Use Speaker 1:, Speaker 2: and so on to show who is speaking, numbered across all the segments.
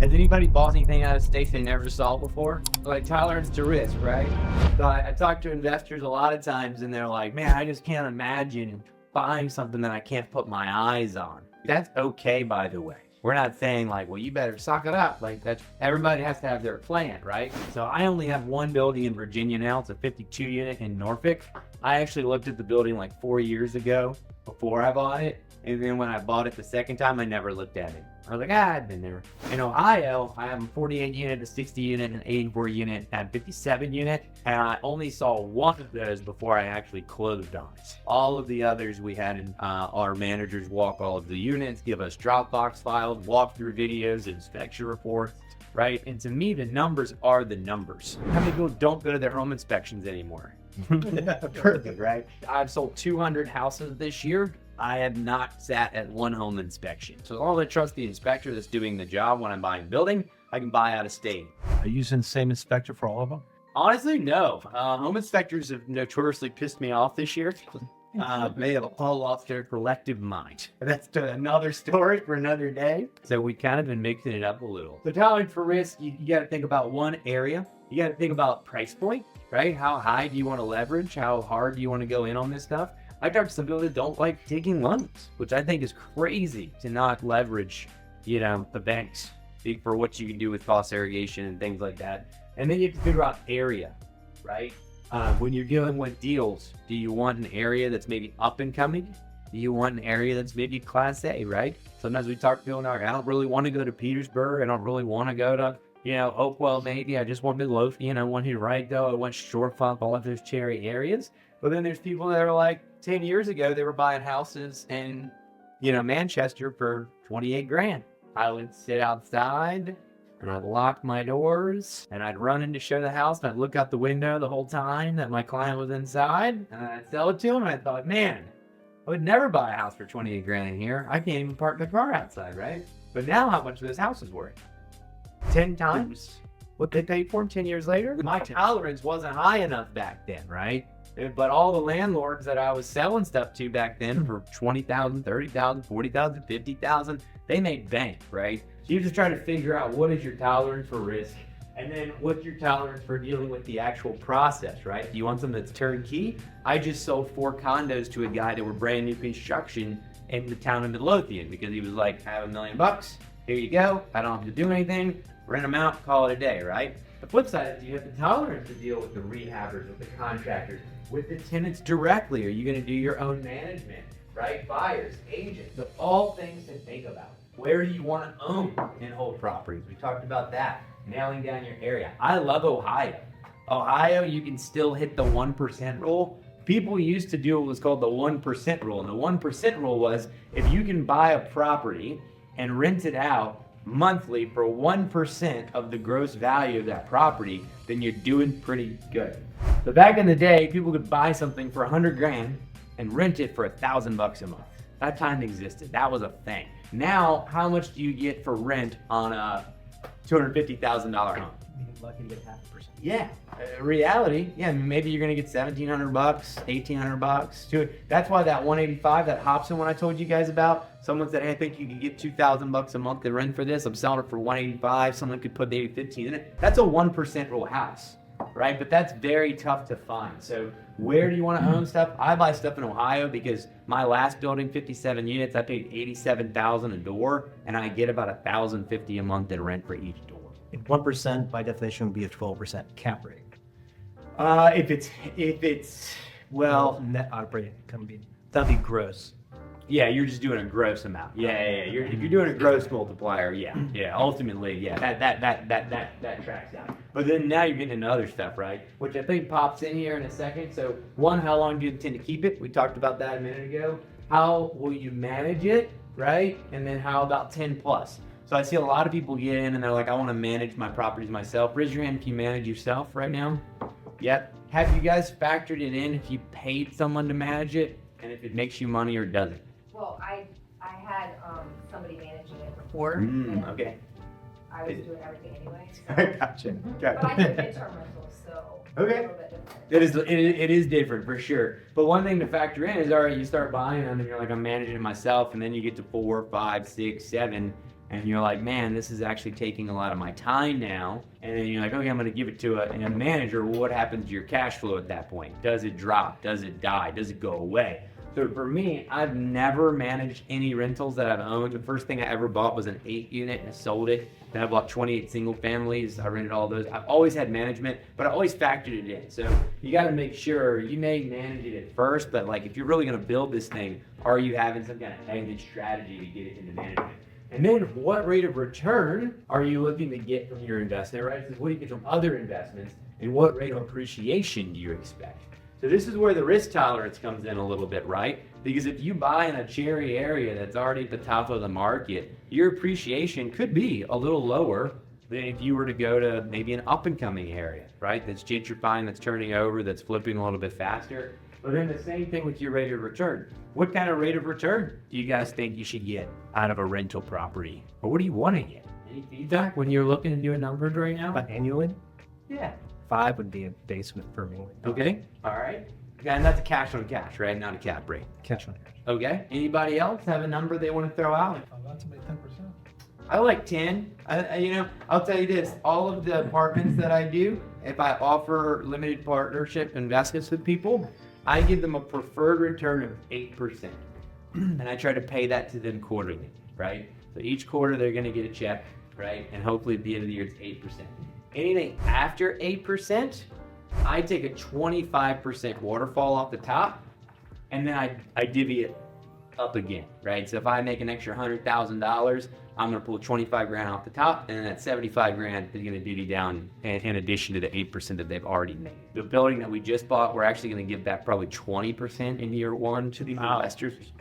Speaker 1: Has anybody bought anything out of state they never saw before? Like tolerance to risk, right? So I talk to investors a lot of times and they're like, man, I just can't imagine buying something that I can't put my eyes on. That's okay, by the way. We're not saying like, well, you better suck it up. Like that's, everybody has to have their plan, right? So I only have one building in Virginia now. It's a 52 unit in Norfolk. I actually looked at the building like 4 years ago before I bought it. And then when I bought it the second time, I never looked at it. I was like, I've been there. In Ohio, I have a 48 unit, a 60 unit, an 84 unit, and a 57 unit. And I only saw one of those before I actually closed on it. All of the others we had in, our managers walk all of the units, give us Dropbox files, walkthrough videos, inspection reports, right? And to me, the numbers are the numbers. How many people don't go to their home inspections anymore? Perfect, right? I've sold 200 houses this year. I have not sat at one home inspection. So as long as I trust the inspector that's doing the job when I'm buying a building, I can buy out of state.
Speaker 2: Are you using the same inspector for all of them?
Speaker 1: Honestly, no. Home inspectors have notoriously pissed me off this year. They have all lost their collective mind. That's another story for another day. So we kind of been mixing it up a little. So tolerance for risk, you got to think about one area. You got to think about price point, right? How high do you want to leverage? How hard do you want to go in on this stuff? I talked to some people that don't like taking loans, which I think is crazy to not leverage, the banks for what you can do with cost segregation and things like that. And then you have to figure out area, right? When you're dealing with deals, do you want an area that's maybe up and coming? Do you want an area that's maybe class A, right? Sometimes we talk to people and I don't really want to go to Petersburg. I don't really want to go to, Hopewell maybe. I just want Midlothian, want to right though. I want Shorefunk, all of those cherry areas. But then there's people that are like, 10 years ago, they were buying houses in, Manchester for 28 grand. I would sit outside and I'd lock my doors and I'd run in to show the house and I'd look out the window the whole time that my client was inside and I'd sell it to him. And I thought, man, I would never buy a house for 28 grand in here. I can't even park the car outside, right? But now how much are those houses worth? 10 times what they paid for them 10 years later? My tolerance wasn't high enough back then, right? But all the landlords that I was selling stuff to back then for 20,000, 30,000, 40,000, 50,000, they made bank, right? So you're just trying to figure out what is your tolerance for risk and then what's your tolerance for dealing with the actual process, right? Do you want something that's turnkey? I just sold 4 condos to a guy that were brand new construction in the town of Midlothian because he was like, I have $1 million. Here you go. I don't have to do anything. Rent them out, call it a day, right? The flip side is you have the tolerance to deal with the rehabbers, with the contractors, with the tenants directly. Are you going to do your own management, right? Buyers, agents, so all things to think about. Where do you want to own and hold properties? We talked about that, nailing down your area. I love Ohio. Ohio, you can still hit the 1% rule. People used to do what was called the 1% rule. And the 1% rule was if you can buy a property and rent it out monthly for 1% of the gross value of that property, then you're doing pretty good. So back in the day, people could buy something for 100 grand and rent it for $1,000 a month. That time existed. That was a thing. Now, how much do you get for rent on a $250,000 home?
Speaker 2: You're lucky to get 0.5%.
Speaker 1: Yeah, reality. Yeah, maybe you're gonna get $1,700, $1,800. That's why that 185, that Hobson one I told you guys about. Someone said, hey, I think you can get $2,000 a month to rent for this. I'm selling it for 185. Someone could put maybe 15 in it. That's a 1% rule house, right? But that's very tough to find. So where do you want to own stuff? I buy stuff in Ohio because my last building, 57 units, I paid $87,000 a door, and I get about $1,050 a month in rent for each door.
Speaker 2: And 1% by definition would be a 12% cap rate.
Speaker 1: If it's well,
Speaker 2: net operating income that'd be gross.
Speaker 1: yeah, you're just doing a gross amount. Yeah. If you're doing a gross multiplier, yeah. Ultimately, yeah, that tracks out. But then now you're getting into other stuff, right? Which I think pops in here in a second. So one, how long do you intend to keep it? We talked about that a minute ago. How will you manage it, right? And then how about 10 plus? So I see a lot of people get in and they're like, I want to manage my properties myself. Raise your hand if you manage yourself right now. Yep. Have you guys factored it in if you paid someone to manage it and if it makes you money or doesn't?
Speaker 3: Well, I had somebody managing it before.
Speaker 1: Okay.
Speaker 3: I was doing everything anyway. So.
Speaker 1: Gotcha.
Speaker 3: But I took midterm rentals, so
Speaker 1: Okay.
Speaker 3: a little bit different.
Speaker 1: It is different for sure. But one thing to factor in is, all right, you start buying them and you're like, I'm managing it myself, and then you get to 4, 5, 6, 7, and you're like, man, this is actually taking a lot of my time now. And then you're like, okay, I'm going to give it to a manager. Well, what happens to your cash flow at that point? Does it drop? Does it die? Does it go away? So for me, I've never managed any rentals that I've owned. The first thing I ever bought was an 8-unit and I sold it. Then I bought 28 single families. I rented all those. I've always had management, but I always factored it in. So you got to make sure you may manage it at first, but like if you're really going to build this thing, are you having some kind of exit strategy to get it into management? And then what rate of return are you looking to get from your investment, right? Because what do you get from other investments and what rate of appreciation do you expect? So this is where the risk tolerance comes in a little bit, right? Because if you buy in a cherry area that's already at the top of the market, your appreciation could be a little lower than if you were to go to maybe an up and coming area, right? That's gentrifying, that's turning over, that's flipping a little bit faster. But then the same thing with your rate of return. What kind of rate of return do you guys think you should get out of a rental property? Or what do you want to get? Any feedback when you're looking to do a number right now?
Speaker 2: But annually,
Speaker 1: Yeah.
Speaker 2: 5 would be a basement for me.
Speaker 1: Okay. All right. And that's a cash on cash, right? Not a cap rate.
Speaker 2: Cash on cash.
Speaker 1: Okay. Anybody else have a number they want to throw out?
Speaker 4: That's about 10%.
Speaker 1: I like 10. I'll tell you this. All of the apartments that I do, if I offer limited partnership investments with people, I give them a preferred return of 8%. And I try to pay that to them quarterly, right? So each quarter they're going to get a check, right? And hopefully at the end of the year it's 8%. Anything after 8%, I take a 25% waterfall off the top, and then I divvy it up again, right? So if I make an extra $100,000, I'm gonna pull 25 grand off the top, and then that 75 grand is gonna divvy down in addition to the 8% that they've already made. The building that we just bought, we're actually gonna give back probably 20% in year one to the investors.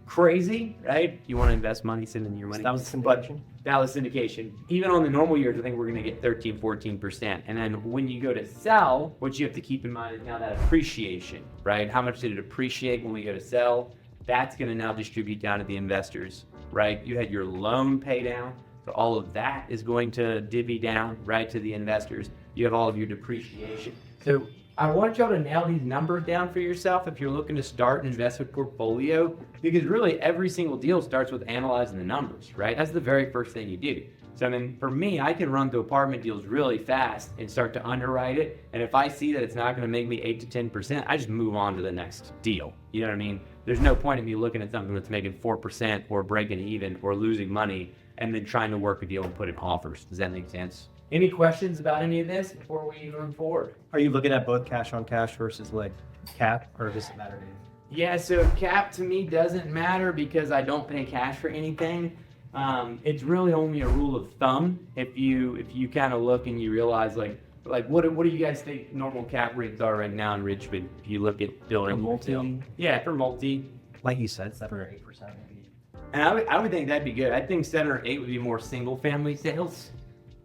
Speaker 1: Crazy, right? You want to invest money, send in your money.
Speaker 2: That was syndication.
Speaker 1: That was syndication. Even on the normal years, I think we're going to get 13, 14%. And then when you go to sell, what you have to keep in mind is now that appreciation, right? How much did it appreciate when we go to sell? That's going to now distribute down to the investors, right? You had your loan pay down. So all of that is going to divvy down, right, to the investors. You have all of your depreciation. So I want y'all to nail these numbers down for yourself if you're looking to start an investment portfolio, because really every single deal starts with analyzing the numbers, right? That's the very first thing you do. So I mean, for me, I can run through apartment deals really fast and start to underwrite it. And if I see that it's not going to make me 8 to 10%, I just move on to the next deal. You know what I mean? There's no point in me looking at something that's making 4% or breaking even or losing money and then trying to work a deal and put in offers. Does that make sense? Any questions about any of this before we move forward?
Speaker 2: Are you looking at both cash on cash versus like cap, or does it matter to you?
Speaker 1: Yeah, so cap to me doesn't matter because I don't pay cash for anything. It's really only a rule of thumb. If you kind of look and you realize like what do you guys think normal cap rates are right now in Richmond? If you look at building
Speaker 2: multi?
Speaker 1: Yeah, for multi.
Speaker 2: Like you said, 7 or 8% maybe.
Speaker 1: And I would think that'd be good. I think 7 or 8 would be more single family sales.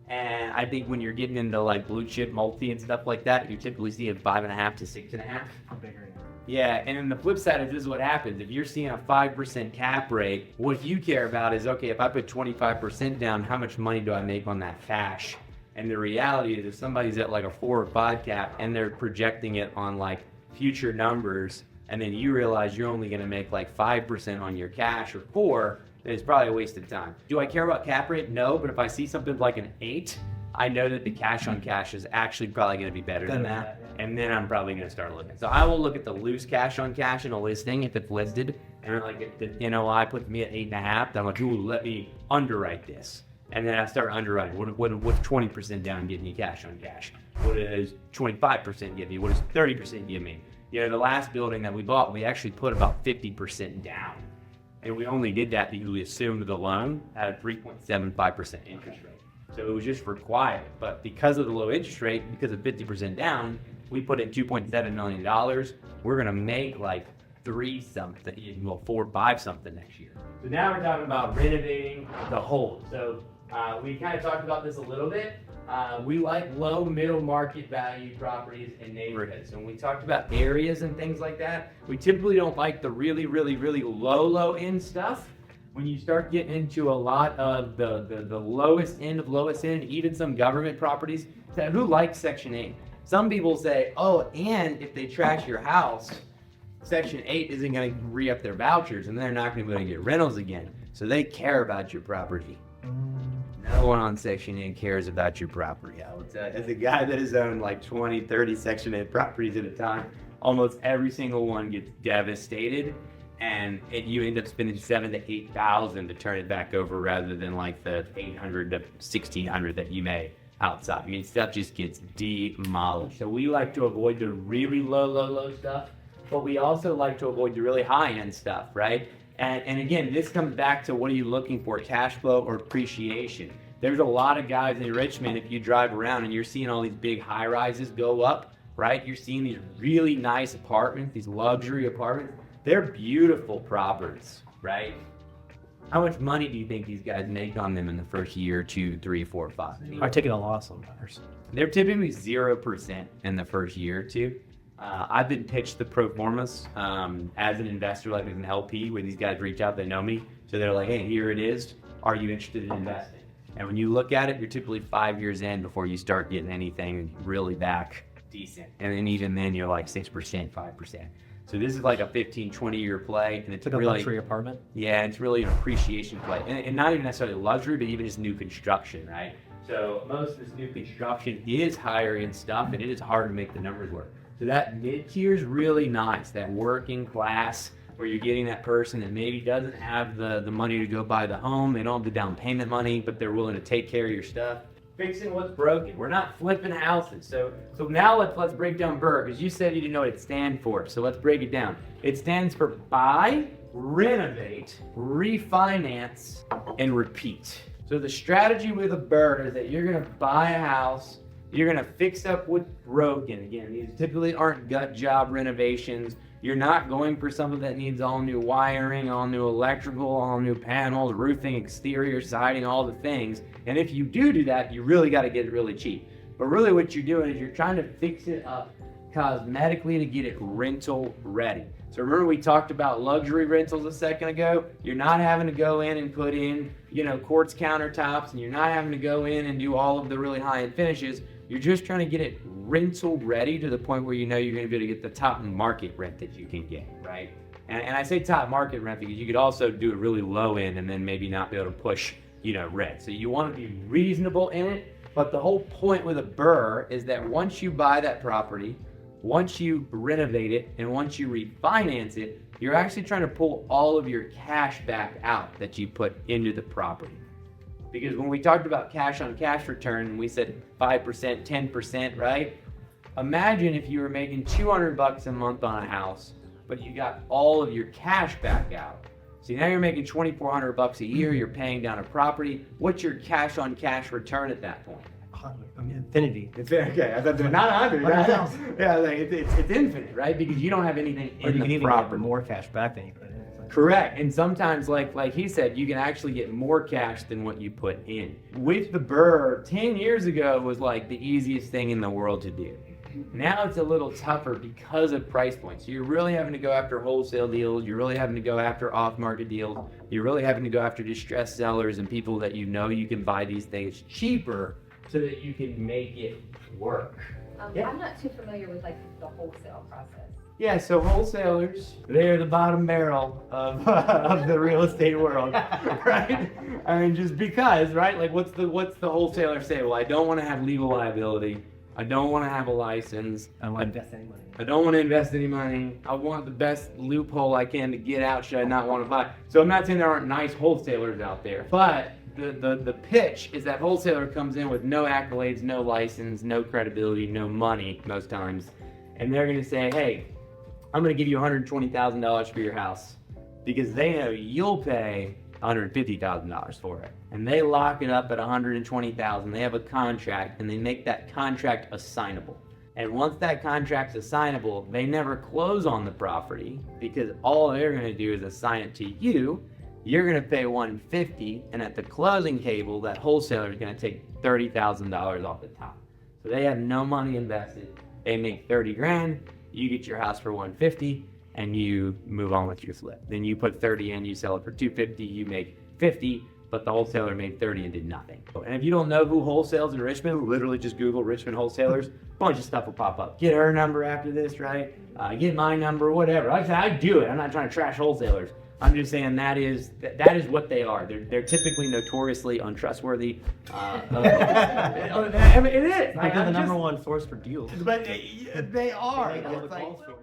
Speaker 1: And I think when you're getting into like blue chip multi and stuff like that, you typically see a 5.5 to 6.5.
Speaker 2: Bigger.
Speaker 1: Yeah, and then the flip side of this is what happens. If you're seeing a 5% cap rate, what you care about is, okay, if I put 25% down, how much money do I make on that cash? And the reality is if somebody's at like a 4 or 5 cap and they're projecting it on like future numbers, and then you realize you're only gonna make like 5% on your cash or 4, then it's probably a waste of time. Do I care about cap rate? No, but if I see something like an 8, I know that the cash on cash is actually probably going to be better than that. And then I'm probably going to start looking. So I will look at the loose cash on cash in a listing if it's listed. And like if the NOI puts me at 8.5, then I'm like, ooh, let me underwrite this. And then I start underwriting. What's 20% down give me cash on cash? What does 25% give me? What does 30% give me? You know, the last building that we bought, we actually put about 50% down. And we only did that because we assumed the loan had a 3.75% interest rate. So it was just for quiet. But because of the low interest rate, because of 50% down, we put in $2.7 million. We're going to make like 3 something, well, 4, 5 something next year. So now we're talking about renovating the whole. So we kind of talked about this a little bit. We like low middle market value properties in neighborhoods. And we talked about areas and things like that. We typically don't like the really, really, really low end stuff. When you start getting into a lot of the lowest end of lowest end, even some government properties, who likes Section 8? Some people say, oh, and if they trash your house, Section 8 isn't going to re-up their vouchers and they're not going to be able to get rentals again. So they care about your property. No one on Section 8 cares about your property. I would tell you, as a guy that has owned like 20, 30 Section 8 properties at a time, almost every single one gets devastated, and you end up spending $7,000 to $8,000 to turn it back over rather than like the $800 to $1,600 that you made outside. I mean, stuff just gets demolished. So we like to avoid the really low stuff, but we also like to avoid the really high-end stuff, right? And again, this comes back to what are you looking for, cash flow or appreciation? There's a lot of guys in Richmond, if you drive around and you're seeing all these big high rises go up, right? You're seeing these really nice apartments, these luxury apartments. They're beautiful properties, right? How much money do you think these guys make on them in the first year, 2, 3, 4, 5?
Speaker 2: Are taking a loss sometimes.
Speaker 1: They're typically 0% in the first year or two. I've been pitched the pro formas as an investor, like as an LP, where these guys reach out, they know me. So they're like, hey, here it is. Are you interested in investing? And when you look at it, you're typically 5 years in before you start getting anything really back decent. And then even then you're like 6%, 5%. So this is like a 15, 20-year play. And it's
Speaker 2: Like a
Speaker 1: really,
Speaker 2: luxury apartment?
Speaker 1: yeah, it's really an appreciation play. And not even necessarily luxury, but even just new construction, right? So most of this new construction is higher end stuff, and it is hard to make the numbers work. So that mid-tier is really nice, that working class where you're getting that person that maybe doesn't have the money to go buy the home, they don't have the down payment money, but they're willing to take care of your stuff. Fixing what's broken. We're not flipping houses. So now let's break down BRRRR, because you said you didn't know what it stands for. So let's break it down. It stands for buy, renovate, refinance, and repeat. So the strategy with a BRRRR is that you're gonna buy a house, you're gonna fix up what's broken. Again, these typically aren't gut job renovations. You're not going for something that needs all new wiring, all new electrical, all new panels, roofing, exterior, siding, all the things. And if you do that, you really gotta get it really cheap. But really what you're doing is you're trying to fix it up cosmetically to get it rental ready. So remember we talked about luxury rentals a second ago? You're not having to go in and put in, quartz countertops, and you're not having to go in and do all of the really high-end finishes. You're just trying to get it rental ready to the point where you know you're going to be able to get the top market rent that you can get, right? And I say top market rent because you could also do it really low end and then maybe not be able to push, rent. So you want to be reasonable in it, but the whole point with a BRRRR is that once you buy that property, once you renovate it, and once you refinance it, you're actually trying to pull all of your cash back out that you put into the property. Because when we talked about cash on cash return, we said 5%, 10%, right? Imagine if you were making $200 a month on a house, but you got all of your cash back out. So now you're making $2,400 a year, you're paying down a property. What's your cash on cash return at that point?
Speaker 2: Infinity.
Speaker 1: It's okay. I thought not 100. Yeah, like it's infinite, right? Because you don't have anything
Speaker 2: Or
Speaker 1: in
Speaker 2: you can
Speaker 1: the
Speaker 2: even
Speaker 1: property.
Speaker 2: get more cash back than you put in.
Speaker 1: Correct. And sometimes, like he said, you can actually get more cash than what you put in. With the BRRRR, 10 years ago was like the easiest thing in the world to do. Now it's a little tougher because of price points. So you're really having to go after wholesale deals. You're really having to go after off-market deals. You're really having to go after distressed sellers and people that you can buy these things cheaper so that you can make it work. Yeah.
Speaker 3: I'm not too familiar with like the wholesale process.
Speaker 1: Yeah, so wholesalers, they're the bottom barrel of the real estate world, right? I mean, just because, right? Like, what's the wholesaler say? Well, I don't want to have legal liability. I don't want to have a license.
Speaker 2: I don't want to invest any money.
Speaker 1: I don't want to invest any money. I want the best loophole I can to get out should I not want to buy. So I'm not saying there aren't nice wholesalers out there, but the pitch is that wholesaler comes in with no accolades, no license, no credibility, no money most times. And they're going to say, hey, I'm going to give you $120,000 for your house because they know you'll pay $150,000 for it. And they lock it up at $120,000. They have a contract and they make that contract assignable. And once that contract's assignable, they never close on the property because all they're going to do is assign it to you. You're going to pay $150,000, and at the closing table, that wholesaler is going to take $30,000 off the top. So they have no money invested. They make $30,000. You get your house for $150,000, and you move on with your flip. Then you put $30,000 in, you sell it for $250,000, you make $50,000, but the wholesaler made $30,000 and did nothing. And if you don't know who wholesales in Richmond, literally just Google Richmond wholesalers. A bunch of stuff will pop up. Get her number after this, right? Get my number, whatever. Like I said, I do it. I'm not trying to trash wholesalers. I'm just saying that is what they are. They're typically notoriously untrustworthy. I mean, it is.
Speaker 2: They're the number one source for deals.
Speaker 1: But they are.
Speaker 2: They make all the
Speaker 1: It's like-
Speaker 2: calls for it.